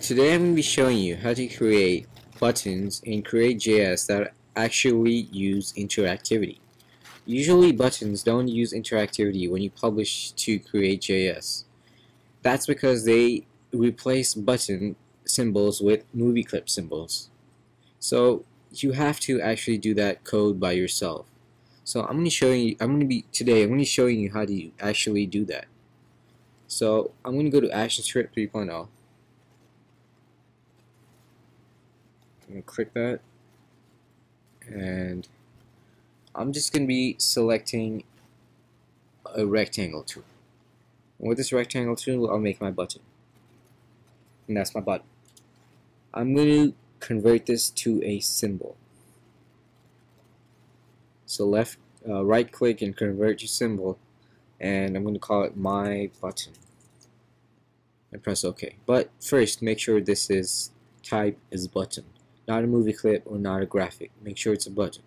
Today I'm going to be showing you how to create buttons in createjs that actually use interactivity. Usually buttons don't use interactivity when you publish to createjs. That's because they replace button symbols with movie clip symbols. So you have to actually do that code by yourself. So I'm going to be showing you how to actually do that. So I'm going to go to ActionScript 3.0. I'm going to click that, and I'm just going to be selecting a rectangle tool. And with this rectangle tool, I'll make my button. And that's my button. I'm going to convert this to a symbol. So right click and convert to symbol, and I'm going to call it my button. And press OK. But first, make sure this is type is button, not a movie clip or not a graphic. Make sure it's a button.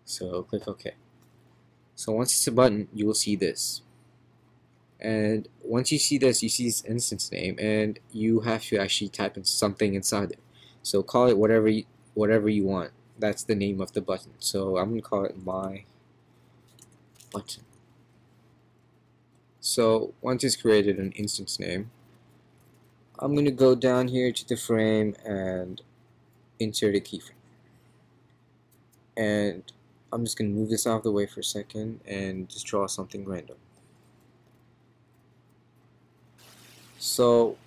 So click OK. So once it's a button, you will see this. And once you see this, you see this instance name, and you have to actually type in something inside it. So call it whatever you want. That's the name of the button. So I'm gonna call it my button. So once it's created an instance name, I'm gonna go down here to the frame and insert a keyframe. And I'm just gonna move this out of the way for a second and just draw something random. So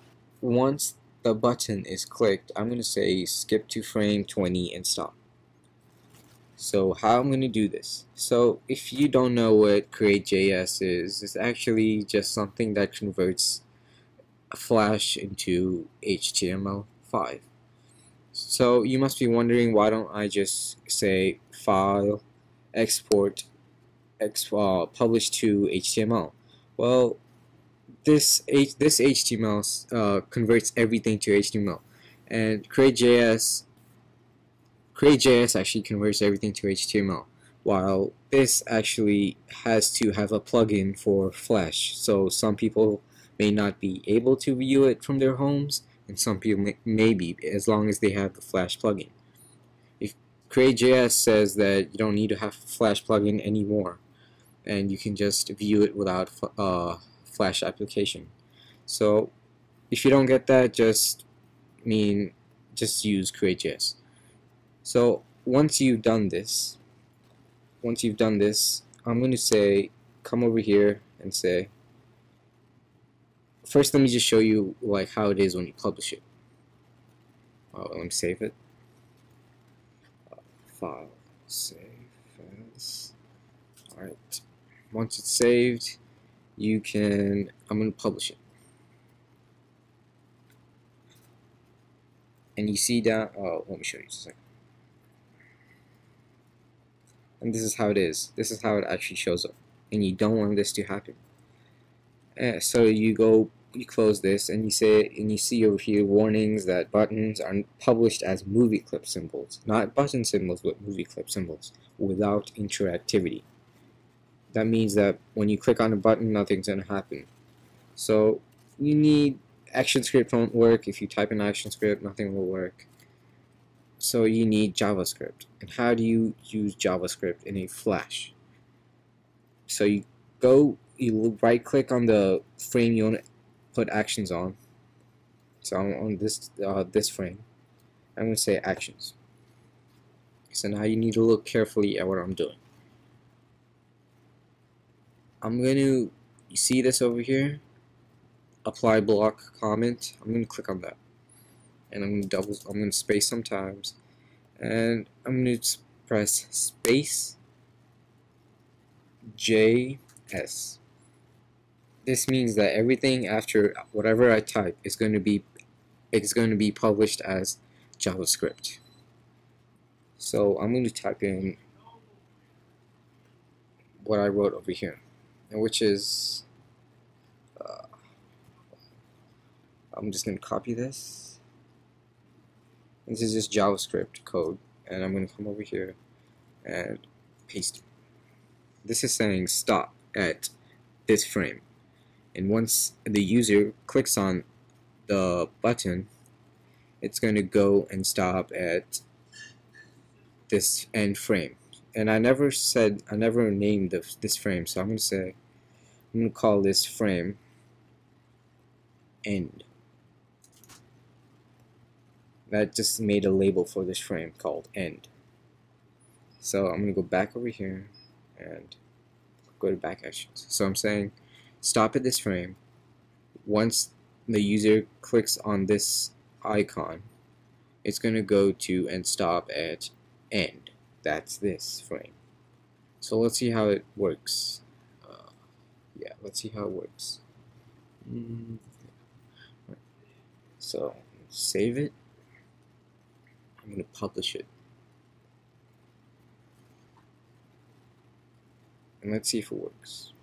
once the button is clicked, I'm going to say skip to frame 20 and stop. So how I'm going to do this? So if you don't know what createjs is, it's actually just something that converts Flash into HTML5. So you must be wondering, why don't I just say file, export, publish to HTML? Well, this HTML converts everything to HTML, and createjs actually converts everything to HTML, while this actually has to have a plugin for Flash. So some people may not be able to view it from their homes, and some people may be, as long as they have the Flash plugin. If createjs says that you don't need to have a Flash plugin anymore, and you can just view it without Flash application. So if you don't get that, just use createjs. So once you've done this, I'm going to say come over here and say, first let me just show you like how it is when you publish it. Let me save it. File, save as. Alright. Once it's saved, I'm going to publish it. And you see down, let me show you just a second. And this is how it is. This is how it actually shows up. And you don't want this to happen. So you close this, and you see over here warnings that buttons are published as movie clip symbols, not button symbols, but movie clip symbols without interactivity. That means that when you click on a button, nothing's gonna happen. So you need ActionScript won't work. If you type in ActionScript, nothing will work. So you need JavaScript. And how do you use JavaScript in a Flash? So you right click on the frame you want to put actions on. So I'm on this frame. I'm going to say actions. So now you need to look carefully at what I'm doing. You see this over here? Apply block comment. I'm going to click on that. And I'm going to space sometimes, and I'm going to press space JS. This means that everything after whatever I type is going to be published as JavaScript. So I'm going to type in what I wrote over here, and which is I'm just going to copy this. This is just JavaScript code, and I'm going to come over here and paste it. This is saying stop at this frame, and once the user clicks on the button, it's going to go and stop at this end frame. And I never named this frame, so I'm going to call this frame end. That just made a label for this frame called end. So I'm going to go back over here and go to back actions. So I'm saying stop at this frame. Once the user clicks on this icon, it's going to go to and stop at end. That's this frame. So let's see how it works. Yeah, let's see how it works. So save it. I'm going to publish it. And let's see if it works.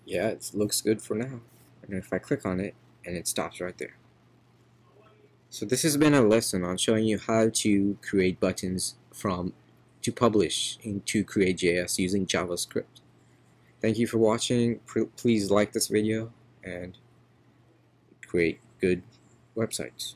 Yeah, it looks good for now. And if I click on it, and it stops right there. So this has been a lesson on showing you how to create buttons to publish into createjs using JavaScript. Thank you for watching. Please like this video and create good websites.